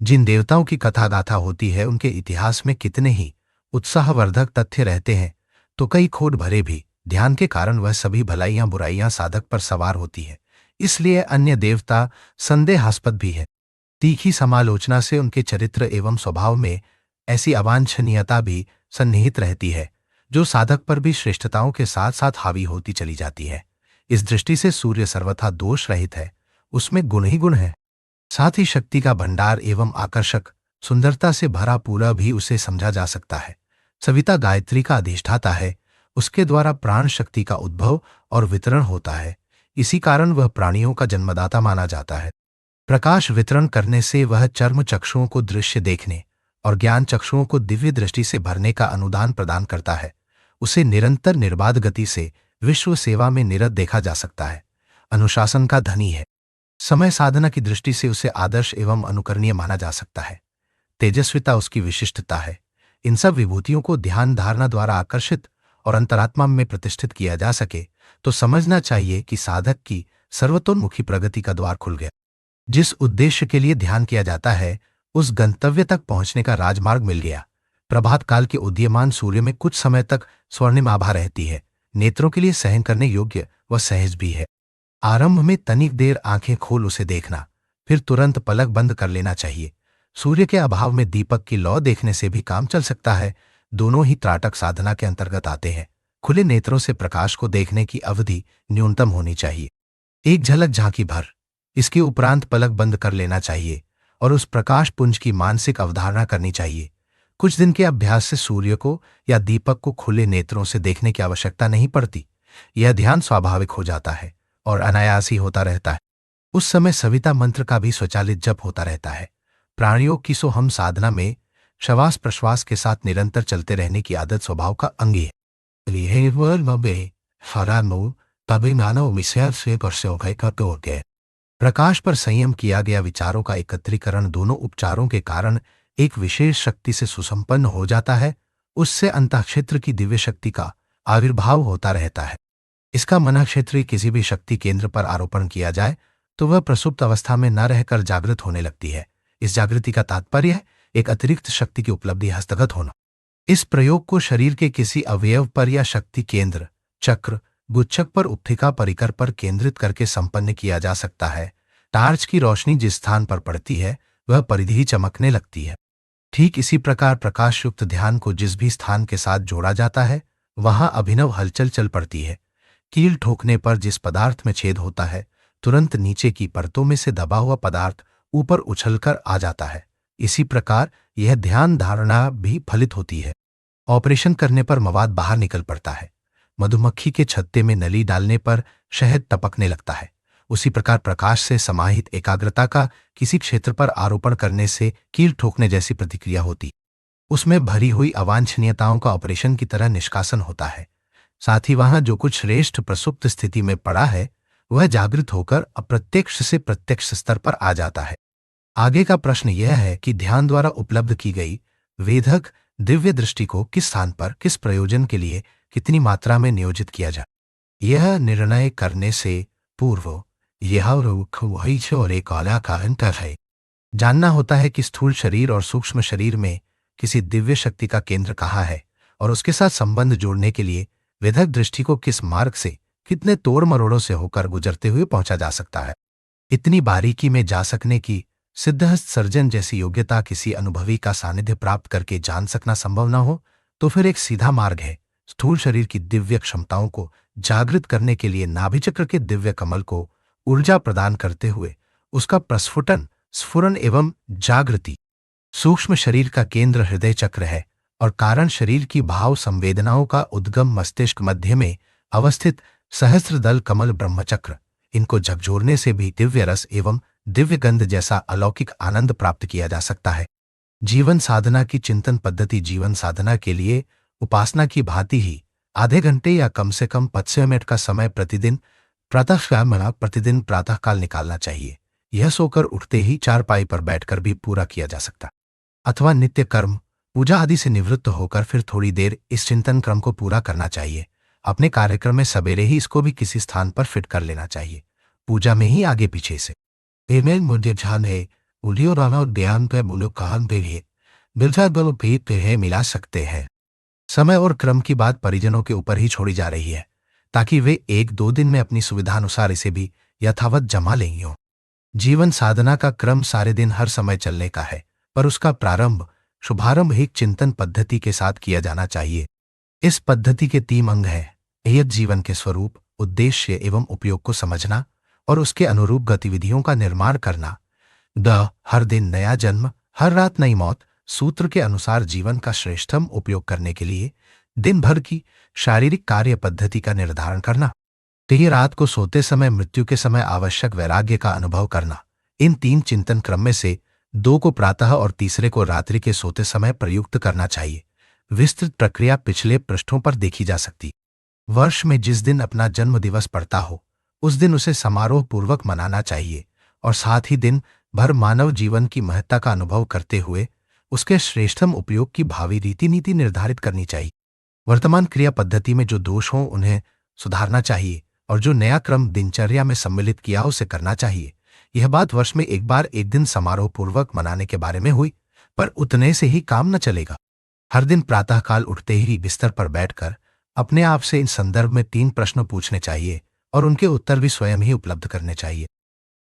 जिन देवताओं की कथा गाथा होती है उनके इतिहास में कितने ही उत्साहवर्धक तथ्य रहते हैं, तो कई खोट भरे भी। ध्यान के कारण वह सभी भलाइयां बुराइयां साधक पर सवार होती है, इसलिए अन्य देवता संदेहास्पद भी है। तीखी समालोचना से उनके चरित्र एवं स्वभाव में ऐसी अवांछनीयता भी सन्निहित रहती है जो साधक पर भी श्रेष्ठताओं के साथ साथ हावी होती चली जाती है। इस दृष्टि से सूर्य सर्वथा दोष रहित है, उसमें गुण ही गुण है। साथ ही शक्ति का भंडार एवं आकर्षक सुंदरता से भरा पूरा भी उसे समझा जा सकता है। सविता गायत्री का अधिष्ठाता है, उसके द्वारा प्राण शक्ति का उद्भव और वितरण होता है। इसी कारण वह प्राणियों का जन्मदाता माना जाता है। प्रकाश वितरण करने से वह चर्म चक्षुओं को दृश्य देखने और ज्ञान चक्षुओं को दिव्य दृष्टि से भरने का अनुदान प्रदान करता है। उसे निरंतर निर्बाध गति से विश्व सेवा में निरत देखा जा सकता है। अनुशासन का धनी है। समय साधना की दृष्टि से उसे आदर्श एवं अनुकरणीय माना जा सकता है। तेजस्विता उसकी विशिष्टता है। इन सब विभूतियों को ध्यान धारणा द्वारा आकर्षित और अंतरात्मा में प्रतिष्ठित किया जा सके तो समझना चाहिए कि साधक की सर्वतोन्मुखी प्रगति का द्वार खुल गया। जिस उद्देश्य के लिए ध्यान किया जाता है उस गंतव्य तक पहुंचने का राजमार्ग मिल गया। प्रभात काल के उदीयमान सूर्य में कुछ समय तक स्वर्णिम आभा रहती है, नेत्रों के लिए सहन करने योग्य व सहज भी है। आरंभ में तनिक देर आंखें खोल उसे देखना, फिर तुरंत पलक बंद कर लेना चाहिए। सूर्य के अभाव में दीपक की लौ देखने से भी काम चल सकता है। दोनों ही त्राटक साधना के अंतर्गत आते हैं। खुले नेत्रों से प्रकाश को देखने की अवधि न्यूनतम होनी चाहिए, एक झलक झांकी भर। इसके उपरांत पलक बंद कर लेना चाहिए और उस प्रकाश पुंज की मानसिक अवधारणा करनी चाहिए। कुछ दिन के अभ्यास से सूर्य को या दीपक को खुले नेत्रों से देखने की आवश्यकता नहीं पड़ती। यह ध्यान स्वाभाविक हो जाता है और अनायास ही होता रहता है। उस समय सविता मंत्र का भी स्वचालित जप होता रहता है। प्राणियों की सो हम साधना में श्वास प्रश्वास के साथ निरंतर चलते रहने की आदत स्वभाव का अंग है। प्रकाश पर संयम किया गया विचारों का एकत्रीकरण दोनों उपचारों के कारण एक विशेष शक्ति से सुसंपन्न हो जाता है। उससे अंतःक्षेत्र की दिव्य शक्ति का आविर्भाव होता रहता है। इसका मनःक्षेत्र किसी भी शक्ति केंद्र पर आरोपण किया जाए तो वह प्रसुप्त अवस्था में न रहकर जागृत होने लगती है। इस जागृति का तात्पर्य है एक अतिरिक्त शक्ति की उपलब्धि हस्तगत होना। इस प्रयोग को शरीर के किसी अवयव पर या शक्ति केंद्र, चक्र, गुच्छक पर, उपथिका परिकर पर केंद्रित करके संपन्न किया जा सकता है। टार्च की रोशनी जिस स्थान पर पड़ती है वह परिधि ही चमकने लगती है। ठीक इसी प्रकार प्रकाशयुक्त ध्यान को जिस भी स्थान के साथ जोड़ा जाता है वहां अभिनव हलचल चल पड़ती है। कील ठोकने पर जिस पदार्थ में छेद होता है तुरंत नीचे की परतों में से दबा हुआ पदार्थ ऊपर उछलकर आ जाता है। इसी प्रकार यह ध्यान धारणा भी फलित होती है। ऑपरेशन करने पर मवाद बाहर निकल पड़ता है। मधुमक्खी के छत्ते में नली डालने पर शहद टपकने लगता है। उसी प्रकार प्रकाश से समाहित एकाग्रता का किसी क्षेत्र पर आरोपण करने से कील ठोकने जैसी प्रतिक्रिया होती। उसमें भरी हुई अवांछनीयताओं का ऑपरेशन की तरह निष्कासन होता है। साथ ही वहां जो कुछ श्रेष्ठ प्रसुप्त स्थिति में पड़ा है वह जागृत होकर अप्रत्यक्ष से प्रत्यक्ष स्तर पर आ जाता है। आगे का प्रश्न यह है कि ध्यान द्वारा उपलब्ध की गई वेधक दिव्य दृष्टि को किस स्थान पर, किस प्रयोजन के लिए, कितनी मात्रा में नियोजित किया जाए। यह निर्णय करने से पूर्व यह रुख वही और एक कला का अंतर है। जानना होता है कि स्थूल शरीर और सूक्ष्म शरीर में किसी दिव्य शक्ति का केंद्र कहाँ है और उसके साथ संबंध जोड़ने के लिए वेधक दृष्टि को किस मार्ग से, कितने तोड़ मरोड़ों से होकर गुजरते हुए पहुंचा जा सकता है। इतनी बारीकी में जा सकने की सिद्धहस्त सर्जन जैसी योग्यता किसी अनुभवी का सानिध्य प्राप्त करके जान सकना संभव न हो तो फिर एक सीधा मार्ग है स्थूल शरीर की दिव्य क्षमताओं को जागृत करने के लिए नाभिचक्र के दिव्य कमल को ऊर्जा प्रदान करते हुए उसका प्रस्फुटन, स्फुरन एवं जागृति। सूक्ष्म शरीर का केंद्र हृदय चक्र है और कारण शरीर की भाव संवेदनाओं का उद्गम मस्तिष्क मध्य में अवस्थित सहस्त्रदल कमल ब्रह्मचक्र। इनको झकझोरने से भी दिव्य रस एवं दिव्य गंध जैसा अलौकिक आनंद प्राप्त किया जा सकता है। जीवन साधना की चिंतन पद्धति जीवन साधना के लिए उपासना की भांति ही आधे घंटे या कम से कम 25 मिनट का समय प्रतिदिन प्रातःकाल निकालना चाहिए। यह सोकर उठते ही चारपाई पर बैठकर भी पूरा किया जा सकता, अथवा नित्य कर्म पूजा आदि से निवृत्त होकर फिर थोड़ी देर इस चिंतन क्रम को पूरा करना चाहिए। अपने कार्यक्रम में सवेरे ही इसको भी किसी स्थान पर फिट कर लेना चाहिए, पूजा में ही आगे पीछे से। मुझे ध्यान है उलियो राना और ध्यान पे बोलो कान पे है बिलजा बोलो पेट पे है मिला सकते हैं। समय और क्रम की बात परिजनों के ऊपर ही छोड़ी जा रही है ताकि वे 1-2 दिन में अपनी सुविधानुसार इसे भी यथावत जमा लेंगे हो। जीवन साधना का क्रम सारे दिन हर समय चलने का है, पर उसका शुभारंभ एक चिंतन पद्धति के साथ किया जाना चाहिए। इस पद्धति के 3 अंग हैं। एक जीवन के स्वरूप, उद्देश्य एवं उपयोग को समझना और उसके अनुरूप गतिविधियों का निर्माण करना। हर दिन नया जन्म, हर रात नई मौत सूत्र के अनुसार जीवन का श्रेष्ठतम उपयोग करने के लिए दिन भर की शारीरिक कार्य पद्धति का निर्धारण करना। रात को सोते समय मृत्यु के समय आवश्यक वैराग्य का अनुभव करना। इन 3 चिंतन क्रम में से 2 को प्रातः और तीसरे को रात्रि के सोते समय प्रयुक्त करना चाहिए। विस्तृत प्रक्रिया पिछले पृष्ठों पर देखी जा सकती। वर्ष में जिस दिन अपना जन्म दिवस पड़ता हो उस दिन उसे समारोह पूर्वक मनाना चाहिए और साथ ही दिन भर मानव जीवन की महत्ता का अनुभव करते हुए उसके श्रेष्ठतम उपयोग की भावी रीति नीति निर्धारित करनी चाहिए। वर्तमान क्रिया पद्धति में जो दोष हों उन्हें सुधारना चाहिए और जो नया क्रम दिनचर्या में सम्मिलित किया उसे करना चाहिए। यह बात वर्ष में एक बार एक दिन समारोह पूर्वक मनाने के बारे में हुई, पर उतने से ही काम न चलेगा। हर दिन प्रातःकाल उठते ही बिस्तर पर बैठकर अपने आप से इन संदर्भ में 3 प्रश्न पूछने चाहिए और उनके उत्तर भी स्वयं ही उपलब्ध करने चाहिए।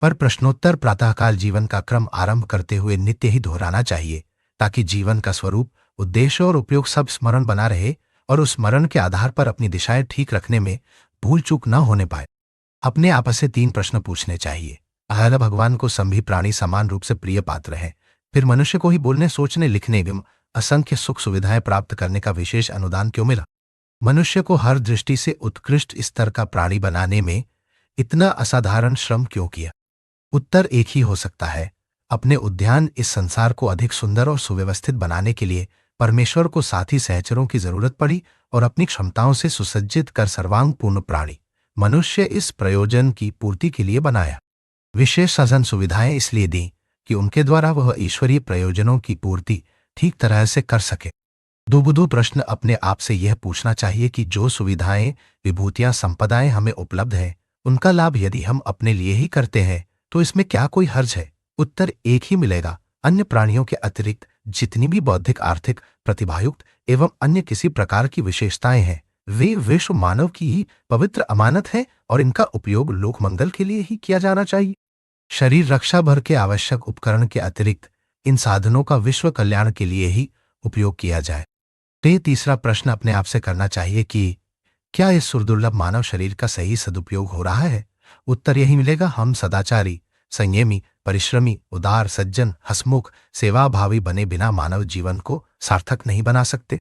पर प्रश्नोत्तर प्रातःकाल जीवन का क्रम आरंभ करते हुए नित्य ही दोहराना चाहिए ताकि जीवन का स्वरूप, उद्देश्य और उपयोग सब स्मरण बना रहे और उस स्मरण के आधार पर अपनी दिशाएं ठीक रखने में भूल चूक न होने पाए। अपने आप से 3 प्रश्न पूछने चाहिए। पहला, भगवान को सभी प्राणी समान रूप से प्रिय पात्र है। फिर मनुष्य को ही बोलने, सोचने, लिखने एवं असंख्य सुख सुविधाएं प्राप्त करने का विशेष अनुदान क्यों मिला? मनुष्य को हर दृष्टि से उत्कृष्ट स्तर का प्राणी बनाने में इतना असाधारण श्रम क्यों किया? उत्तर एक ही हो सकता है। अपने उद्यान इस संसार को अधिक सुंदर और सुव्यवस्थित बनाने के लिए परमेश्वर को साथी सहचरों की जरूरत पड़ी और अपनी क्षमताओं से सुसज्जित कर सर्वांग पूर्ण प्राणी मनुष्य इस प्रयोजन की पूर्ति के लिए बनाया। विशेष साधन सुविधाएं इसलिए दी कि उनके द्वारा वह ईश्वरीय प्रयोजनों की पूर्ति ठीक तरह से कर सके। दो प्रश्न अपने आप से यह पूछना चाहिए कि जो सुविधाएं, विभूतियां, संपदाएं हमें उपलब्ध हैं उनका लाभ यदि हम अपने लिए ही करते हैं तो इसमें क्या कोई हर्ज है? उत्तर एक ही मिलेगा। अन्य प्राणियों के अतिरिक्त जितनी भी बौद्धिक, आर्थिक, प्रतिभायुक्त एवं अन्य किसी प्रकार की विशेषताएं हैं वे विश्व मानव की ही पवित्र अमानत है और इनका उपयोग लोक मंगल के लिए ही किया जाना चाहिए। शरीर रक्षा भर के आवश्यक उपकरण के अतिरिक्त इन साधनों का विश्व कल्याण के लिए ही उपयोग किया जाए। तीसरा प्रश्न अपने आप से करना चाहिए कि क्या इस सुदुर्लभ मानव शरीर का सही सदुपयोग हो रहा है? उत्तर यही मिलेगा। हम सदाचारी, संयमी, परिश्रमी, उदार, सज्जन, हसमुख, सेवाभावी बने बिना मानव जीवन को सार्थक नहीं बना सकते।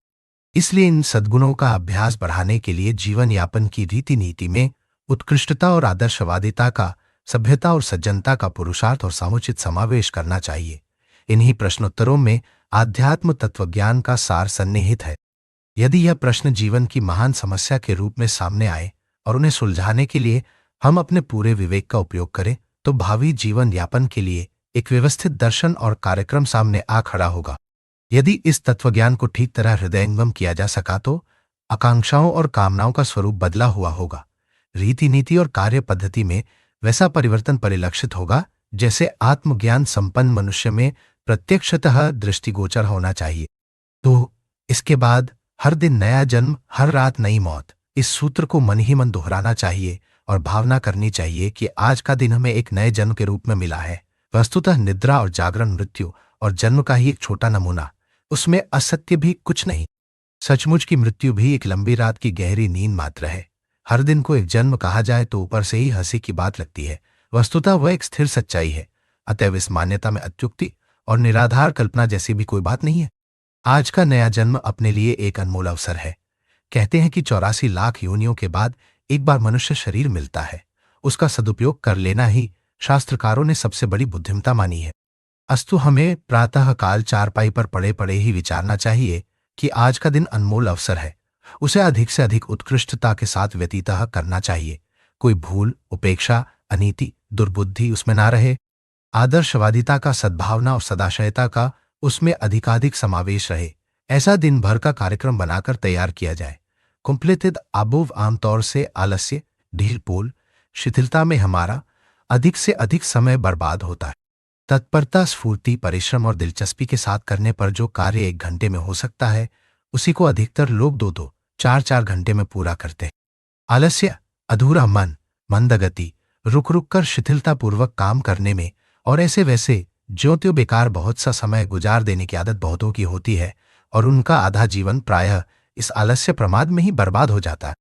इसलिए इन सद्गुणों का अभ्यास बढ़ाने के लिए जीवन यापन की रीति नीति में उत्कृष्टता और आदर्शवादिता का, सभ्यता और सज्जनता का पुरुषार्थ और समुचित समावेश करना चाहिए। इन्हीं प्रश्नोत्तरों में आध्यात्म तत्वज्ञान का सार सन्निहित है। यदि यह प्रश्न जीवन की महान समस्या के रूप में सामने आए और उन्हें सुलझाने के लिए हम अपने पूरे विवेक का उपयोग करें तो भावी जीवन यापन के लिए एक व्यवस्थित दर्शन और कार्यक्रम सामने आ खड़ा होगा। यदि इस तत्वज्ञान को ठीक तरह हृदयंगम किया जा सका तो आकांक्षाओं और कामनाओं का स्वरूप बदला हुआ होगा। रीति नीति और कार्य पद्धति में वैसा परिवर्तन परिलक्षित होगा जैसे आत्मज्ञान संपन्न मनुष्य में प्रत्यक्षतः दृष्टिगोचर होना चाहिए। तो इसके बाद हर दिन नया जन्म, हर रात नई मौत, इस सूत्र को मन ही मन दोहराना चाहिए और भावना करनी चाहिए कि आज का दिन हमें एक नए जन्म के रूप में मिला है। वस्तुतः निद्रा और जागरण मृत्यु और जन्म का ही एक छोटा नमूना, उसमें असत्य भी कुछ नहीं। सचमुच की मृत्यु भी एक लंबी रात की गहरी नींद मात्र है। हर दिन को एक जन्म कहा जाए तो ऊपर से ही हंसी की बात लगती है, वस्तुतः वह एक स्थिर सच्चाई है। अतएव इस मान्यता में अत्युक्ति और निराधार कल्पना जैसी भी कोई बात नहीं है। आज का नया जन्म अपने लिए एक अनमोल अवसर है। कहते हैं कि 84 लाख योनियों के बाद एक बार मनुष्य शरीर मिलता है, उसका सदुपयोग कर लेना ही शास्त्रकारों ने सबसे बड़ी बुद्धिमता मानी है। अस्तु हमें प्रातः काल चारपाई पर पड़े पड़े ही विचारना चाहिए कि आज का दिन अनमोल अवसर है, उसे अधिक से अधिक उत्कृष्टता के साथ व्यतीत करना चाहिए। कोई भूल, उपेक्षा, अनीति, दुर्बुद्धि उसमें ना रहे। आदर्शवादिता का, सद्भावना और सदाशयता का उसमें अधिकाधिक समावेश रहे। ऐसा दिन भर का कार्यक्रम बनाकर तैयार किया जाए। कुंपलित आबुव आमतौर से आलस्य, ढीलपोल, शिथिलता में हमारा अधिक से अधिक समय बर्बाद होता है। तत्परता, स्फूर्ति, परिश्रम और दिलचस्पी के साथ करने पर जो कार्य 1 घंटे में हो सकता है, उसी को अधिकतर लोग 2-2, 4-4 घंटे में पूरा करते हैं। आलस्य, अधूरा मन, मंदगति, रुक रुक कर शिथिलतापूर्वक काम करने में और ऐसे वैसे ज्यों त्यों बेकार बहुत सा समय गुजार देने की आदत बहुतों की होती है और उनका आधा जीवन प्रायः इस आलस्य प्रमाद में ही बर्बाद हो जाता है।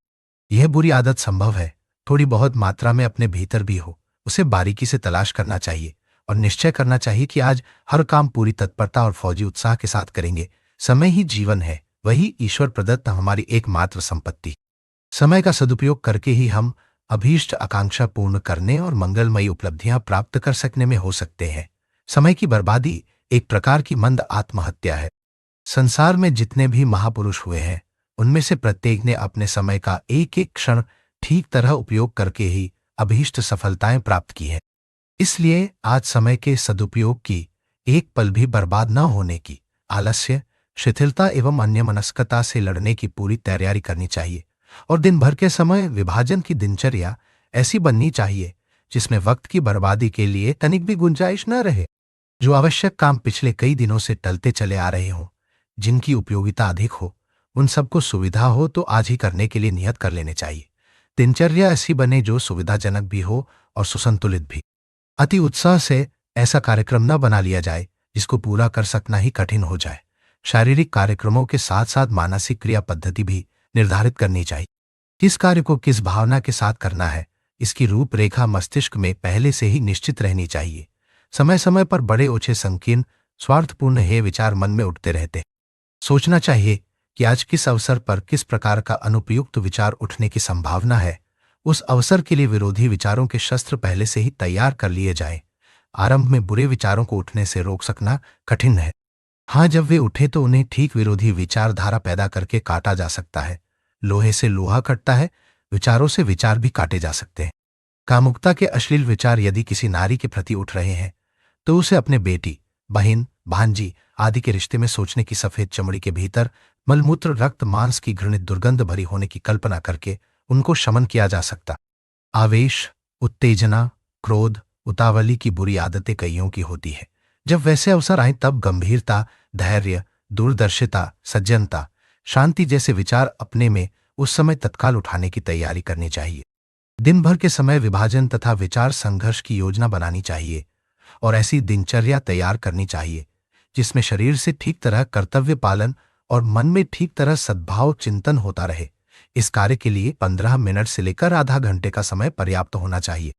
यह बुरी आदत संभव है थोड़ी बहुत मात्रा में अपने भीतर भी हो, उसे बारीकी से तलाश करना चाहिए और निश्चय करना चाहिए कि आज हर काम पूरी तत्परता और फौजी उत्साह के साथ करेंगे। समय ही जीवन है, वही ईश्वर प्रदत्त हमारी एकमात्र संपत्ति। समय का सदुपयोग करके ही हम अभीष्ट आकांक्षा पूर्ण करने और मंगलमयी उपलब्धियां प्राप्त कर सकने में हो सकते हैं। समय की बर्बादी एक प्रकार की मंद आत्महत्या है। संसार में जितने भी महापुरुष हुए हैं, उनमें से प्रत्येक ने अपने समय का एक एक क्षण ठीक तरह उपयोग करके ही अभीष्ट सफलताएं प्राप्त की हैं। इसलिए आज समय के सदुपयोग की, एक पल भी बर्बाद न होने की, आलस्य, शिथिलता एवं अन्यमनस्कता से लड़ने की पूरी तैयारी करनी चाहिए और दिन भर के समय विभाजन की दिनचर्या ऐसी बननी चाहिए जिसमें वक्त की बर्बादी के लिए तनिक भी गुंजाइश न रहे। जो आवश्यक काम पिछले कई दिनों से टलते चले आ रहे हों, जिनकी उपयोगिता अधिक हो, उन सबको सुविधा हो तो आज ही करने के लिए नियत कर लेने चाहिए। दिनचर्या ऐसी बने जो सुविधाजनक भी हो और सुसंतुलित भी। अति उत्साह से ऐसा कार्यक्रम न बना लिया जाए जिसको पूरा कर सकना ही कठिन हो जाए। शारीरिक कार्यक्रमों के साथ साथ मानसिक क्रिया पद्धति भी निर्धारित करनी चाहिए। किस कार्य को किस भावना के साथ करना है, इसकी रूपरेखा मस्तिष्क में पहले से ही निश्चित रहनी चाहिए। समय समय पर बड़े ओछे संकीर्ण स्वार्थपूर्ण हे विचार मन में उठते रहते। सोचना चाहिए कि आज किस अवसर पर किस प्रकार का अनुपयुक्त विचार उठने की संभावना है। उस अवसर के लिए विरोधी विचारों के शस्त्र पहले से ही तैयार कर लिए जाएं। आरंभ में बुरे विचारों को उठने से रोक सकना कठिन है। हाँ, जब वे उठे तो उन्हें ठीक विरोधी विचारधारा पैदा करके काटा जा सकता है। लोहे से लोहा कटता है, विचारों से विचार भी काटे जा सकते हैं। कामुकता के अश्लील विचार यदि किसी नारी के प्रति उठ रहे हैं तो उसे अपने बेटी, बहन, भांजी आदि के रिश्ते में सोचने की सफेद चमड़ी के भीतर मलमूत्र, रक्त, मांस की घृणित दुर्गंध भरी होने की कल्पना करके उनको शमन किया जा सकता। आवेश, उत्तेजना, क्रोध, उतावली की बुरी आदतें कईयों की होती है। जब वैसे अवसर आए तब गंभीरता, धैर्य, दूरदर्शिता, सज्जनता, शांति जैसे विचार अपने में उस समय तत्काल उठाने की तैयारी करनी चाहिए। दिन भर के समय विभाजन तथा विचार संघर्ष की योजना बनानी चाहिए और ऐसी दिनचर्या तैयार करनी चाहिए जिसमें शरीर से ठीक तरह कर्तव्य पालन और मन में ठीक तरह सद्भाव चिंतन होता रहे। इस कार्य के लिए 15 मिनट से लेकर आधा घंटे का समय पर्याप्त होना चाहिए।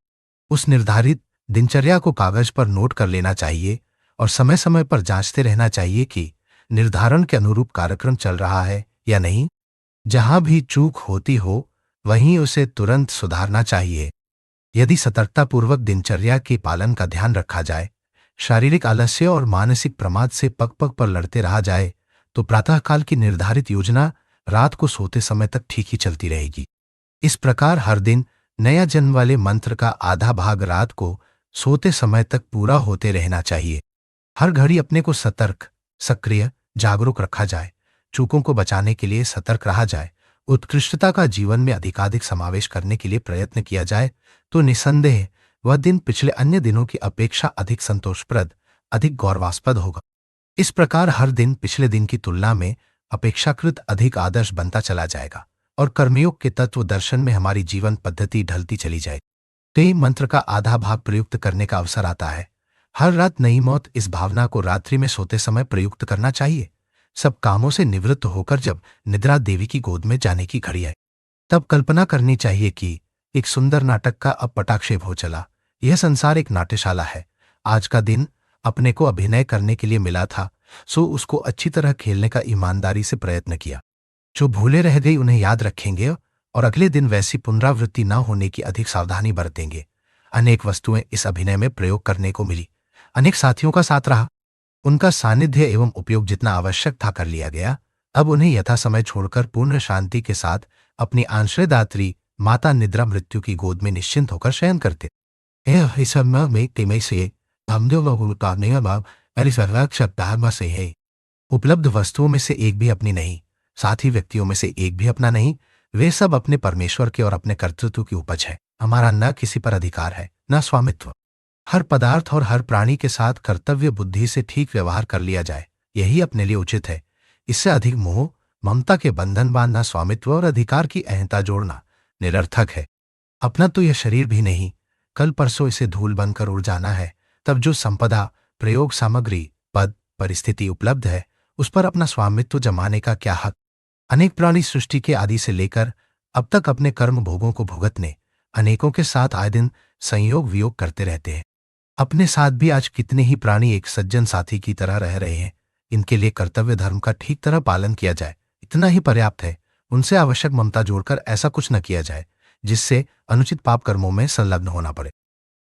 उस निर्धारित दिनचर्या को कागज पर नोट कर लेना चाहिए और समय समय पर जांचते रहना चाहिए कि निर्धारण के अनुरूप कार्यक्रम चल रहा है या नहीं। जहां भी चूक होती हो वहीं उसे तुरंत सुधारना चाहिए। यदि सतर्कतापूर्वक दिनचर्या के पालन का ध्यान रखा जाए, शारीरिक आलस्य और मानसिक प्रमाद से पग पग पर लड़ते रहा जाए, तो प्रातःकाल की निर्धारित योजना रात को सोते समय तक ठीक ही चलती रहेगी। इस प्रकार हर दिन नया जन्म वाले मंत्र का आधा भाग रात को सोते समय तक पूरा होते रहना चाहिए। हर घड़ी अपने को सतर्क, सक्रिय, जागरूक रखा जाए। चूकों को बचाने के लिए सतर्क रहा जाए। उत्कृष्टता का जीवन में अधिकाधिक समावेश करने के लिए प्रयत्न किया जाए तो निसंदेह वह दिन पिछले अन्य दिनों की अपेक्षा अधिक संतोषप्रद, अधिक गौरवास्पद होगा। इस प्रकार हर दिन पिछले दिन की तुलना में अपेक्षाकृत अधिक आदर्श बनता चला जाएगा और कर्मयोग के तत्व दर्शन में हमारी जीवन पद्धति ढलती चली जाएगी। तेई मंत्र का आधा भाग प्रयुक्त करने का अवसर आता है। हर रात नई मौत इस भावना को रात्रि में सोते समय प्रयुक्त करना चाहिए। सब कामों से निवृत्त होकर जब निद्रा देवी की गोद में जाने की घड़ी आए तब कल्पना करनी चाहिए कि एक सुंदर नाटक का अब पटाक्षेप हो चला। यह संसार एक नाट्यशाला है। आज का दिन अपने को अभिनय करने के लिए मिला था, सो उसको अच्छी तरह खेलने का ईमानदारी से प्रयत्न किया। जो भूले रह गई उन्हें याद रखेंगे और अगले दिन वैसी पुनरावृत्ति न होने की अधिक सावधानी बरतेंगे। अनेक वस्तुएं इस अभिनय में प्रयोग करने को मिली। अनेक साथियों का साथ रहा। उनका सानिध्य एवं उपयोग जितना आवश्यक था कर लिया गया। अब उन्हें यथा समय छोड़कर पूर्ण शांति के साथ अपनी आश्रयदात्री माता निद्रा मृत्यु की गोद में निश्चिंत होकर शयन करते। इस समय में तिमय से से है। उपलब्ध वस्तुओं में से एक भी अपनी नहीं, साथी व्यक्तियों में से एक भी अपना नहीं। वे सब अपने परमेश्वर के और अपने कर्तृत्व की उपज है। हमारा न किसी पर अधिकार है, न स्वामित्व। हर पदार्थ और हर प्राणी के साथ कर्तव्य बुद्धि से ठीक व्यवहार कर लिया जाए, यही अपने लिए उचित है। इससे अधिक मोह, ममता के बंधन बांधना, स्वामित्व और अधिकार की अहंता जोड़ना निरर्थक है। अपना तो यह शरीर भी नहीं, कल परसों इसे धूल बनकर उड़ जाना है। तब जो संपदा, प्रयोग सामग्री, पद, परिस्थिति उपलब्ध है, उस पर अपना स्वामित्व जमाने का क्या हक। अनेक प्राणी सृष्टि के आदि से लेकर अब तक अपने कर्म भोगों को भुगतने अनेकों के साथ आए दिन संयोग वियोग करते रहते हैं। अपने साथ भी आज कितने ही प्राणी एक सज्जन साथी की तरह रह रहे हैं। इनके लिए कर्तव्य धर्म का ठीक तरह पालन किया जाए, इतना ही पर्याप्त है। उनसे आवश्यक ममता जोड़कर ऐसा कुछ न किया जाए जिससे अनुचित पाप कर्मों में संलग्न होना पड़े।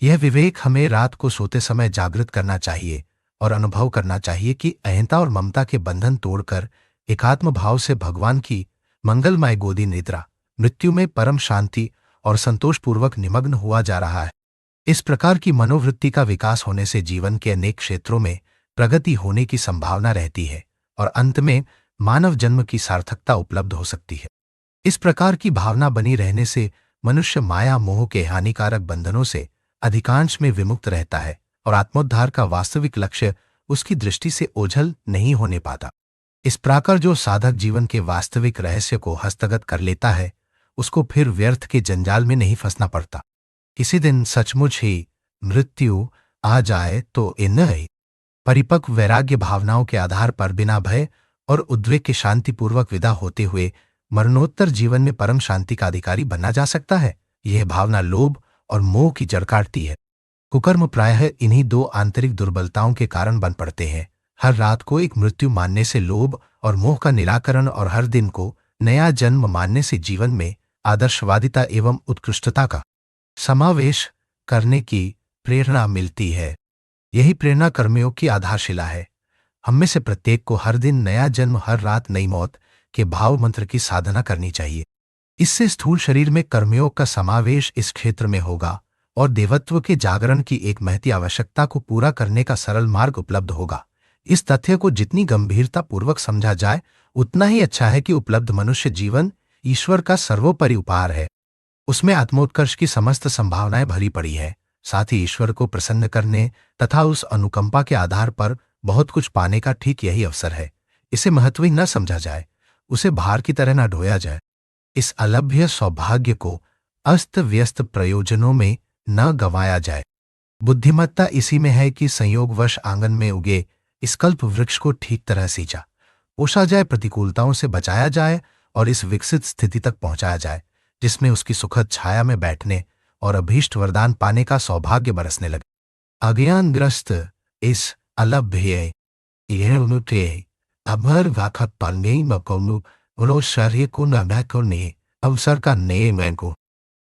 यह विवेक हमें रात को सोते समय जागृत करना चाहिए और अनुभव करना चाहिए कि अहंता और ममता के बंधन तोड़कर एकात्म भाव से भगवान की मंगलमय गोदी निद्रा मृत्यु में परम शांति और संतोषपूर्वक निमग्न हुआ जा रहा है। इस प्रकार की मनोवृत्ति का विकास होने से जीवन के अनेक क्षेत्रों में प्रगति होने की संभावना रहती है और अंत में मानव जन्म की सार्थकता उपलब्ध हो सकती है। इस प्रकार की भावना बनी रहने से मनुष्य माया मोह के हानिकारक बंधनों से अधिकांश में विमुक्त रहता है और आत्मोद्धार का वास्तविक लक्ष्य उसकी दृष्टि से ओझल नहीं होने पाता। इस प्रकार जो साधक जीवन के वास्तविक रहस्य को हस्तगत कर लेता है, उसको फिर व्यर्थ के जंजाल में नहीं फंसना पड़ता। किसी दिन सचमुच ही मृत्यु आ जाए तो इन परिपक्व वैराग्य भावनाओं के आधार पर बिना भय और उद्वेग के शांतिपूर्वक विदा होते हुए मरणोत्तर जीवन में परम शांति का अधिकारी बनना जा सकता है। यह भावना लोभ और मोह की जड़ काटती है। कुकर्म प्रायः इन्हीं दो आंतरिक दुर्बलताओं के कारण बन पड़ते हैं। हर रात को एक मृत्यु मानने से लोभ और मोह का निराकरण और हर दिन को नया जन्म मानने से जीवन में आदर्शवादिता एवं उत्कृष्टता का समावेश करने की प्रेरणा मिलती है। यही प्रेरणा कर्मयोग की आधारशिला है। हम में से प्रत्येक को हर दिन नया जन्म, हर रात नई मौत के भाव मंत्र की साधना करनी चाहिए। इससे स्थूल शरीर में कर्मयोग का समावेश इस क्षेत्र में होगा और देवत्व के जागरण की एक महती आवश्यकता को पूरा करने का सरल मार्ग उपलब्ध होगा। इस तथ्य को जितनी गंभीरता पूर्वक समझा जाए उतना ही अच्छा है कि उपलब्ध मनुष्य जीवन ईश्वर का सर्वोपरि उपहार है। उसमें आत्मोत्कर्ष की समस्त संभावनाएं भरी पड़ी है। साथ ही ईश्वर को प्रसन्न करने तथा उस अनुकंपा के आधार पर बहुत कुछ पाने का ठीक यही अवसर है। इसे महत्वहीन न समझा जाए, उसे भार की तरह न ढोया जाए। इस अलभ्य सौभाग्य को अस्त व्यस्त प्रयोजनों में न गंवाया जाए। बुद्धिमत्ता इसी में है कि संयोगवश आंगन में उगे इस कल्प वृक्ष को ठीक तरह सींचा, पोषा जाए, प्रतिकूलताओं से बचाया जाए और इस विकसित स्थिति तक पहुंचाया जाए जिसमें उसकी सुखद छाया में बैठने और अभीष्ट वरदान पाने का सौभाग्य बरसने लगे। अज्ञानग्रस्त इस अलभ्य अभर वाखत पालने मकोनु शरीर को न करने अवसर का नेम को